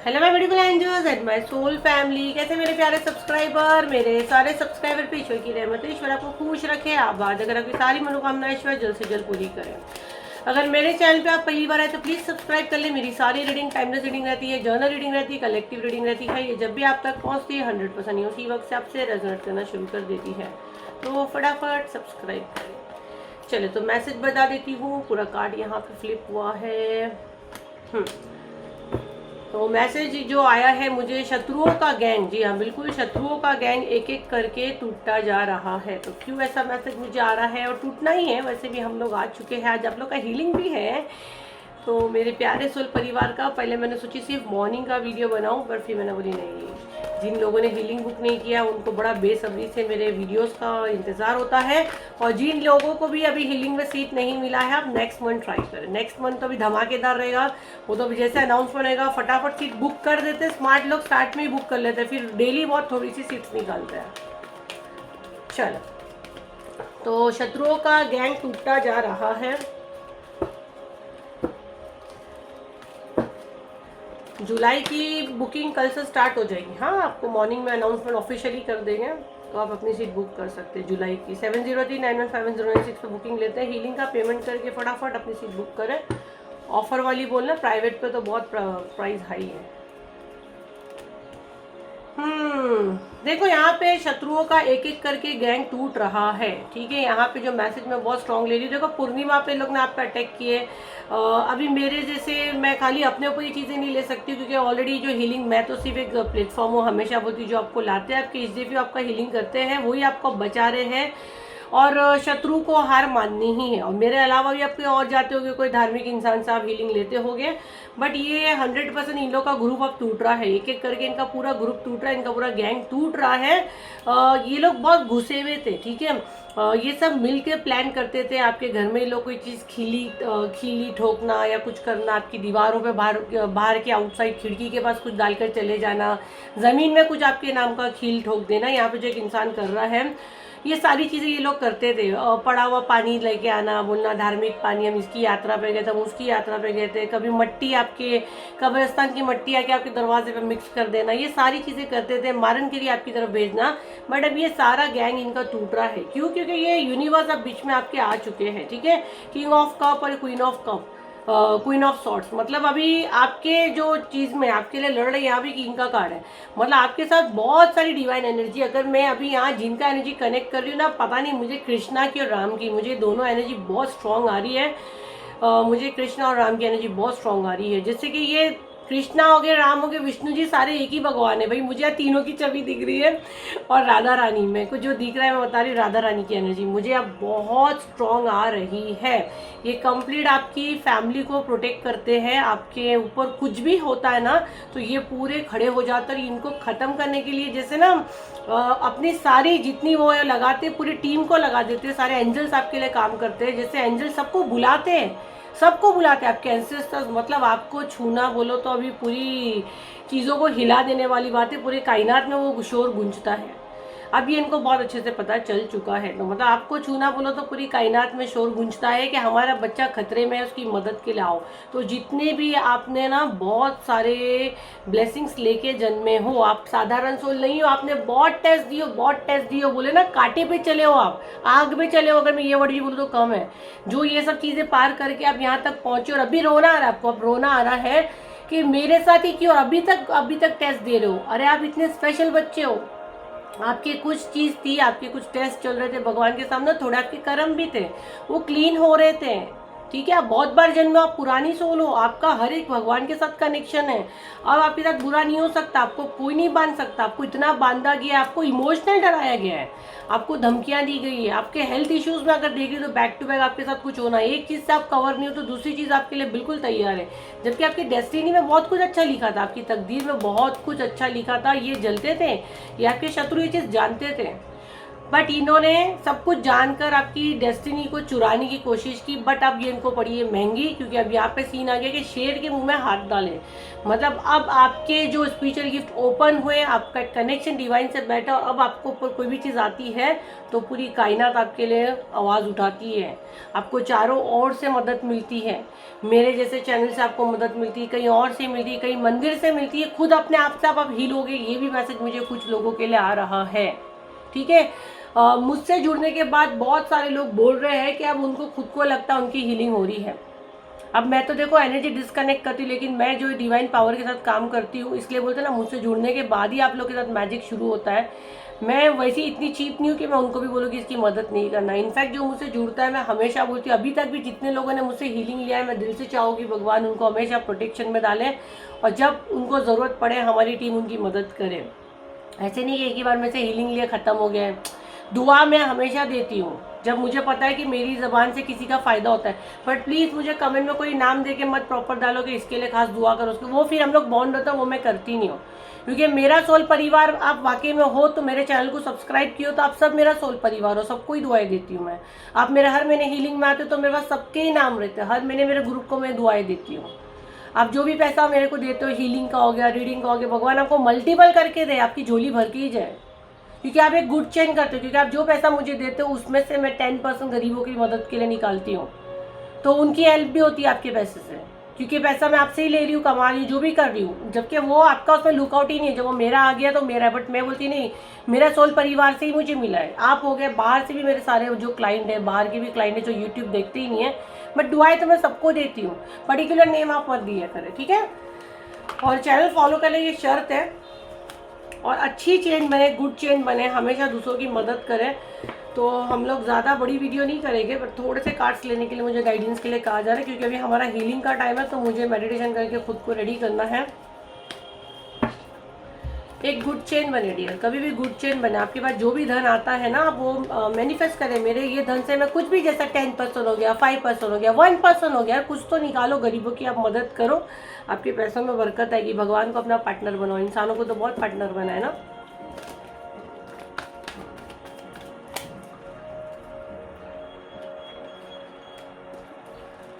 Hello my beautiful angels and my soul family. कैसे मेरे प्यारे सब्सक्राइबर, मेरे सारे सब्सक्राइबर पे ईश्वर की रहमत है। ईश्वर आपको खुश रखे, आबाद, अगर आपकी सारी मनोकामनाएं ईश्वर जल्द से जल्द पूरी करें। अगर मेरे चैनल पे आप पहली बार आए तो प्लीज़ सब्सक्राइब कर ले। मेरी सारी रीडिंग टाइमलेस रीडिंग रहती है, जर्नल रीडिंग रहती है, कलेक्टिव रीडिंग रहती है। ये जब भी आप तक पहुँचती है 100% ये उसी वक्त से आपसे रेजोनेट करना शुरू कर देती है, तो फटाफट सब्सक्राइब करें। चले तो मैसेज बता देती हूँ। पूरा कार्ड यहाँ पे फ्लिप हुआ है। तो मैसेज जो आया है मुझे, शत्रुओं का गैंग, जी हाँ बिल्कुल, शत्रुओं का गैंग एक एक करके टूटता जा रहा है। तो क्यों ऐसा मैसेज मुझे आ रहा है, और टूटना ही है, वैसे भी हम लोग आ चुके हैं। आज आप लोग का हीलिंग भी है। तो मेरे प्यारे सोल परिवार का, पहले मैंने सोची सिर्फ मॉर्निंग का वीडियो बनाऊं, पर फिर मैंने बोली नहीं, जिन लोगों ने हीलिंग बुक नहीं किया उनको बड़ा बेसब्री से मेरे वीडियोस का इंतज़ार होता है। और जिन लोगों को भी अभी हीलिंग में सीट नहीं मिला है, आप नेक्स्ट मंथ ट्राई करें। नेक्स्ट मंथ तो अभी धमाकेदार रहेगा। वो तो जैसे अनाउंसमेंट होगा फटाफट सीट बुक कर देते। स्मार्ट लोग स्टार्ट में ही बुक कर लेते हैं, फिर डेली बहुत थोड़ी सी सीट्स निकालते हैं। चलो, तो शत्रुओं का गैंग टूटता जा रहा है। जुलाई की बुकिंग कल से स्टार्ट हो जाएगी। हाँ, आपको मॉर्निंग में अनाउंसमेंट ऑफिशियली कर देंगे, तो आप अपनी सीट बुक कर सकते हैं। जुलाई की 7039157096 पे बुकिंग लेते हैं। हीलिंग का पेमेंट करके फटाफट अपनी सीट बुक करें। ऑफर वाली बोलना, प्राइवेट पे तो बहुत प्राइस हाई है। देखो यहाँ पे शत्रुओं का एक एक करके गैंग टूट रहा है। ठीक है, यहाँ पे जो मैसेज मैं बहुत स्ट्रांग ले रही हूँ। देखो पूर्णिमा पे लोग ने आप पे अटैक किए। अभी मेरे जैसे, मैं खाली अपने ऊपर ये चीज़ें नहीं ले सकती, क्योंकि ऑलरेडी जो हीलिंग, मैं तो सिर्फ एक प्लेटफॉर्म हूँ, हमेशा बोलती जो आपको लाते हैं, आपके एचडीपी आपका हीलिंग करते हैं, वही आपको बचा रहे हैं। और शत्रु को हार माननी ही है। और मेरे अलावा भी आप कहीं और जाते होगे, कोई धार्मिक इंसान से आप हीलिंग लेते होगे, बट ये 100% इन लोग का ग्रुप अब टूट रहा है। एक एक करके इनका पूरा ग्रुप टूट रहा है, इनका पूरा गैंग टूट रहा है। ये लोग बहुत घुसे हुए थे। ठीक है, ये सब मिलके प्लान करते थे। आपके घर में लोग कोई चीज़ खीली ठोकना या कुछ करना, आपकी दीवारों पे बाहर के आउटसाइड खिड़की के पास कुछ डालकर चले जाना, ज़मीन में कुछ आपके नाम का खील ठोक देना। यहाँ पे जो एक इंसान कर रहा है, ये सारी चीज़ें ये लोग करते थे। पड़ा हुआ पानी लेके आना, बोलना धार्मिक पानी, हम इसकी यात्रा पे गए थे, हम उसकी यात्रा पे गए थे। कभी मट्टी, आपके कब्रिस्तान की मट्टी आके आपके दरवाजे पे मिक्स कर देना, ये सारी चीज़ें करते थे, मारन के लिए आपकी तरफ भेजना। बट अब ये सारा गैंग इनका टूट रहा है। क्यों? क्योंकि ये यूनिवर्स अब बीच में आपके आ चुके हैं। ठीक है, किंग ऑफ कप और queen of cup, queen of swords, मतलब अभी आपके जो चीज़ में आपके लिए लड़ रहे हैं, यहाँ भी किंग का कार्ड है। मतलब आपके साथ बहुत सारी डिवाइन एनर्जी, अगर मैं अभी यहाँ जिनका एनर्जी कनेक्ट कर रही हूँ ना, पता नहीं, मुझे कृष्णा की और राम की, मुझे दोनों एनर्जी बहुत स्ट्रांग आ रही है। मुझे कृष्णा और राम की एनर्जी बहुत स्ट्रांग आ रही है। जैसे कि ये कृष्णा हो गए, राम हो गए, विष्णु जी, सारे एक ही भगवान है भाई। मुझे यहाँ तीनों की छवि दिख रही है। और राधा रानी, मेरे को जो दिख रहा है मैं बता रही हूँ, राधा रानी की एनर्जी मुझे अब बहुत स्ट्रांग आ रही है। ये कंप्लीट आपकी फैमिली को प्रोटेक्ट करते हैं। आपके ऊपर कुछ भी होता है ना, तो ये पूरे खड़े हो जाते हैं इनको ख़त्म करने के लिए। जैसे ना अपनी सारी जितनी वो लगाते, पूरी टीम को लगा देते हैं। सारे एंजल्स आपके लिए काम करते हैं। जैसे एंजल सबको बुलाते हैं, सबको बुलाते हैं, आपके एंसेस्टर्स, मतलब आपको छूना बोलो तो अभी पूरी चीज़ों को हिला देने वाली बात है। पूरे कायनात में वो शोर गूंजता है। अब ये इनको बहुत अच्छे से पता चल चुका है। तो मतलब आपको छूना बोलो तो पूरी कायनात में शोर गूंजता है कि हमारा बच्चा खतरे में है, उसकी मदद के लिए आओ। तो जितने भी आपने ना बहुत सारे ब्लेसिंग्स लेके जन्मे हो, आप साधारण सोल नहीं हो, आपने बहुत टेस्ट दियो, बहुत टेस्ट दियो, बोले ना कांटे पे चले हो, आप आग में चले हो, अगर मैं ये वर्ड भी बोलूँ तो कम है। जो ये सब चीज़ें पार करके आप यहाँ तक पहुँचे, और अभी रोना आ रहा है आपको, अब रोना आ रहा है कि मेरे साथ ही क्यों, अभी तक टेस्ट दे रहे हो। अरे आप इतने स्पेशल बच्चे हो। आपके कुछ चीज़ थी, आपके कुछ टेस्ट चल रहे थे भगवान के सामने, थोड़े आपके कर्म भी थे, वो क्लीन हो रहे थे। ठीक है, आप बहुत बार जन्मे, आप पुरानी सोल हो, आपका हर एक भगवान के साथ कनेक्शन है। अब आपके साथ बुरा नहीं हो सकता, आपको कोई नहीं बांध सकता। आपको इतना बांधा गया है, आपको इमोशनल डराया गया है, आपको धमकियां दी गई है। आपके हेल्थ इश्यूज में अगर देखिए तो बैक टू बैक आपके साथ कुछ होना है। एक चीज़ से आप कवर नहीं हो तो दूसरी चीज़ आपके लिए बिल्कुल तैयार है। जबकि आपकी डेस्टिनी में बहुत कुछ अच्छा लिखा था, आपकी तकदीर में बहुत कुछ अच्छा लिखा था। ये जलते थे, ये आपके शत्रु ये चीज़ जानते थे। बट इन्होंने सब कुछ जानकर आपकी डेस्टिनी को चुराने की कोशिश की, बट अब ये इनको पड़ी है महंगी, क्योंकि अब यहाँ पे सीन आ गया कि शेर के मुंह में हाथ डाले। मतलब अब आपके जो स्पिरिचुअल गिफ्ट ओपन हुए, आपका कनेक्शन डिवाइन से बैठा, अब आपको ऊपर कोई भी चीज़ आती है तो पूरी कायनात आपके लिए आवाज़ उठाती है, आपको चारों ओर से मदद मिलती है। मेरे जैसे चैनल से आपको मदद मिलती है, कहीं और से मिलती है, कहीं मंदिर से मिलती है, खुद अपने आप से आप हील होगे, ये भी मैसेज मुझे कुछ लोगों के लिए आ रहा है। ठीक है, मुझसे जुड़ने के बाद बहुत सारे लोग बोल रहे हैं कि अब उनको खुद को लगता है उनकी हीलिंग हो रही है। अब मैं तो देखो एनर्जी डिस्कनेक्ट करती हूँ, लेकिन मैं जो डिवाइन पावर के साथ काम करती हूँ, इसलिए बोलते हैं ना, मुझसे जुड़ने के बाद ही आप लोग के साथ मैजिक शुरू होता है। मैं वैसे इतनी चीप नहीं हूँ कि मैं उनको भी बोलूँ कि इसकी मदद नहीं करना। इनफैक्ट जो मुझसे जुड़ता है, मैं हमेशा बोलती हूँ, अभी तक भी जितने लोगों ने मुझसे हीलिंग लिया है, मैं दिल से चाहूँ कि भगवान उनको हमेशा प्रोटेक्शन में डालें, और जब उनको ज़रूरत पड़े हमारी टीम उनकी मदद करे। ऐसे नहीं कि एक ही बार में से हीलिंग लिया ख़त्म हो गया है। दुआ मैं हमेशा देती हूँ जब मुझे पता है कि मेरी ज़बान से किसी का फ़ायदा होता है। बट प्लीज़ मुझे कमेंट में कोई नाम दे के मत प्रॉपर डालो कि इसके लिए खास दुआ करो उसको, वो फिर हम लोग बॉन्ड होता है, वो मैं करती नहीं हूँ। क्योंकि मेरा सोल परिवार आप वाकई में हो तो मेरे चैनल को सब्सक्राइब किया, तो आप सब मेरा सोल परिवार हो, सबको ही दुआएं देती हूँ मैं। आप मेरे हर महीने हीलिंग में आते हो तो मेरे पास सबके ही नाम रहते हैं, हर महीने मेरे ग्रुप को मैं दुआएं देती हूँ। आप जो भी पैसा मेरे को देते हो, हीलिंग का हो गया, रीडिंग का हो गया, भगवान आपको मल्टीपल करके दे, आपकी झोली भर के ही जाए। क्योंकि आप एक गुड चेन करते हो, क्योंकि आप जो पैसा मुझे देते हो उसमें से मैं 10% गरीबों की मदद के लिए निकालती हूँ, तो उनकी हेल्प भी होती है आपके पैसे से। क्योंकि पैसा मैं आपसे ही ले रही हूँ, कमा रही हूँ, जो भी कर रही हूँ, जबकि वो आपका उसमें लुकआउट ही नहीं है। जब वो मेरा आ गया तो मेरा है, बट मैं बोलती नहीं, मेरा सोल परिवार से ही मुझे मिला है। आप हो गए, बाहर से भी मेरे सारे जो क्लाइंट है, बाहर के भी क्लाइंट है जो यूट्यूब देखते ही नहीं है, बट दुआएं तो मैं सबको देती हूँ। पर्टिकुलर नेम आप मत दिया करें, ठीक है। और चैनल फॉलो करने की शर्त है, और अच्छी चेन बने, गुड चेन बने, हमेशा दूसरों की मदद करें। तो हम लोग ज़्यादा बड़ी वीडियो नहीं करेंगे, पर थोड़े से कार्ड्स लेने के लिए मुझे गाइडेंस के लिए कहा जा रहा है, क्योंकि अभी हमारा हीलिंग का टाइम है, तो मुझे मेडिटेशन करके खुद को रेडी करना है। एक गुड चेन बने डियर, कभी भी गुड चेन बने। आपके पास जो भी धन आता है ना, आप वो मैनिफेस्ट करें, मेरे ये धन से मैं कुछ भी, जैसा 10% हो गया, 5% हो गया, 1% हो गया, कुछ तो निकालो, गरीबों की आप मदद करो, आपके पैसों में बरकत आएगी। भगवान को अपना पार्टनर बनाओ, इंसानों को तो बहुत पार्टनर बनाए ना।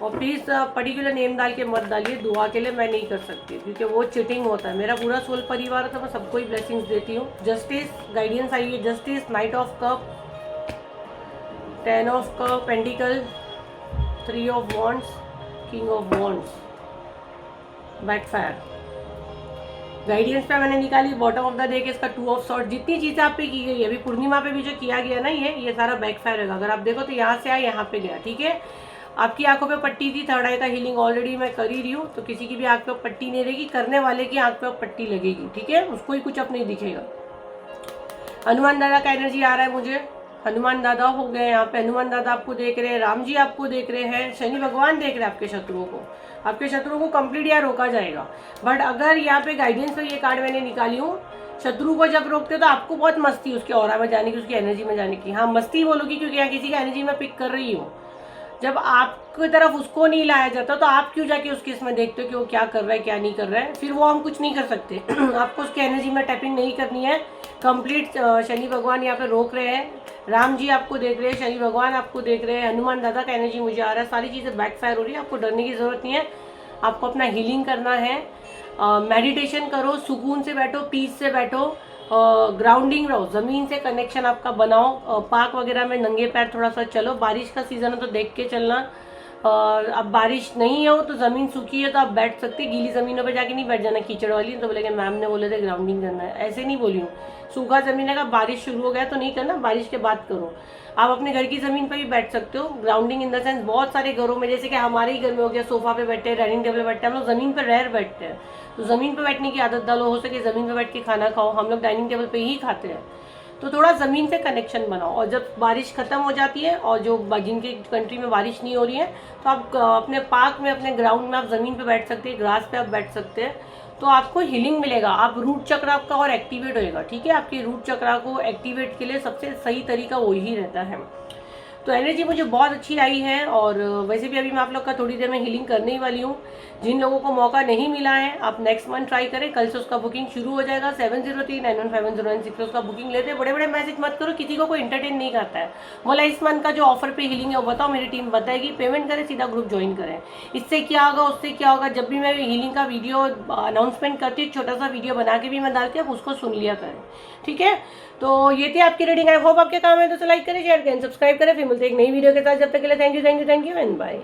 और प्लीज़ पर्टिकुलर नेम डाल के मत डालिए, दुआ के लिए मैं नहीं कर सकती, क्योंकि वो चीटिंग होता है। मेरा पूरा सोल परिवार है तो मैं सबको ही ब्लेसिंग्स देती हूँ। जस्टिस गाइडेंस आई है, justice, night of cup, 10 of cup, pentacle, 3 of wands, king of wands, backfire. Guidance पे मैंने निकाली बॉटम ऑफ द डे के इसका 2 ऑफ सॉर्ड। जितनी चीज़ें आप पे की गई है, अभी पूर्णिमा पे भी जो किया गया ना, ये सारा बैकफायर होगा। अगर आप देखो तो यहाँ से आया, यहाँ पे गया, ठीक है। आपकी आंखों पे पट्टी थी, थर्ड आई का हीलिंग ऑलरेडी मैं कर ही रही हूँ, तो किसी की भी आंख पे पट्टी नहीं रहेगी, करने वाले की आंख पे पट्टी लगेगी, ठीक है, उसको ही कुछ अब नहीं दिखेगा। हनुमान दादा का एनर्जी आ रहा है मुझे, हनुमान दादा हो गए यहाँ पे, हनुमान दादा आपको देख रहे हैं, राम जी आपको देख रहे हैं, शनि भगवान देख रहे हैं आपके शत्रुओं को। आपके शत्रुओं को कंप्लीट यहाँ रोका जाएगा। बट अगर यहाँ पे गाइडेंस में ये कार्ड मैंने निकाली हूँ, शत्रु को जब रोकते हो तो आपको बहुत मस्ती उसके ऑरा में जाने की, उसकी एनर्जी में जाने की। हाँ, मस्ती बोलूँगी क्योंकि यहाँ किसी का एनर्जी में पिक कर रही हूँ। जब आपकी तरफ उसको नहीं लाया जाता तो आप क्यों जाके उसके इसमें देखते हो कि वो क्या कर रहा है, क्या नहीं कर रहा है, फिर वो हम कुछ नहीं कर सकते। आपको उसकी एनर्जी में टैपिंग नहीं करनी है। कंप्लीट शनि भगवान यहाँ पे रोक रहे हैं, राम जी आपको देख रहे हैं, शनि भगवान आपको देख रहे हैं, हनुमान दादा का एनर्जी मुझे आ रहा है, सारी चीज़ें बैकफायर हो रही है। आपको डरने की ज़रूरत नहीं है, आपको अपना हीलिंग करना है। मेडिटेशन करो, सुकून से बैठो, पीस से बैठो, ग्राउंडिंग रहो, ज़मीन से कनेक्शन आपका बनाओ। पार्क वगैरह में नंगे पैर थोड़ा सा चलो, बारिश का सीज़न है तो देख के चलना। और अब बारिश नहीं हो तो ज़मीन सूखी है तो आप बैठ सकते, गीली ज़मीनों पे जाके नहीं बैठ जाना कीचड़ वाली। तो बोले कि मैम ने बोले थे ग्राउंडिंग करना है, ऐसे नहीं बोली हूँ। सूखा ज़मीन है, बारिश शुरू हो गया तो नहीं करना, बारिश के बाद करो। आप अपने घर की ज़मीन पर भी बैठ सकते हो। ग्राउंडिंग इन द सेंस बहुत सारे घरों में, जैसे कि हमारे ही घर में हो गया, सोफा पे बैठे हैं, डाइनिंग टेबल पे बैठे हैं, हम लोग ज़मीन पर रेयर बैठते हैं, तो ज़मीन पर बैठने की आदत डालो। हो सके ज़मीन पर बैठ के खाना खाओ, हम लोग डाइनिंग टेबल पे ही खाते हैं, तो थोड़ा ज़मीन से कनेक्शन बनाओ। और जब बारिश ख़त्म हो जाती है और जो जिनके कंट्री में बारिश नहीं हो रही है, तो आप अपने पार्क में, अपने ग्राउंड में आप ज़मीन पे बैठ सकते हैं, ग्रास पे आप बैठ सकते हैं, तो आपको हीलिंग मिलेगा। आप रूट चक्र आपका और एक्टिवेट होएगा, ठीक है। आपके रूट चक्र को एक्टिवेट के लिए सबसे सही तरीका वही रहता है। तो एनर्जी मुझे बहुत अच्छी आई है। और वैसे भी अभी मैं आप लोग का थोड़ी देर में हीलिंग करने ही वाली हूँ। जिन लोगों को मौका नहीं मिला है आप नेक्स्ट मंथ ट्राई करें, कल से उसका बुकिंग शुरू हो जाएगा। 7039151096 उसका बुकिंग लेते हैं। बड़े बड़े मैसेज मत करो, किसी को कोई इंटरटेन नहीं करता है। बोला इस मंथ का जो ऑफर पे हीलिंग है वो बताओ, मेरी टीम बताएगी। पेमेंट करें, सीधा ग्रुप ज्वाइन करें। इससे क्या होगा, उससे क्या होगा, जब भी मैं हीलिंग का वीडियो अनाउंसमेंट करती हूँ, छोटा सा वीडियो बना के भी मैं डालती हूँ, उसको सुन लिया करें, ठीक है। तो ये थी आपकी रीडिंग। आई होप आपके काम है तो लाइक करें, शेयर करें, सब्सक्राइब करें। फिर मिलते हैं एक नई वीडियो के साथ। जब तक के लिए थैंक यू एंड बाय।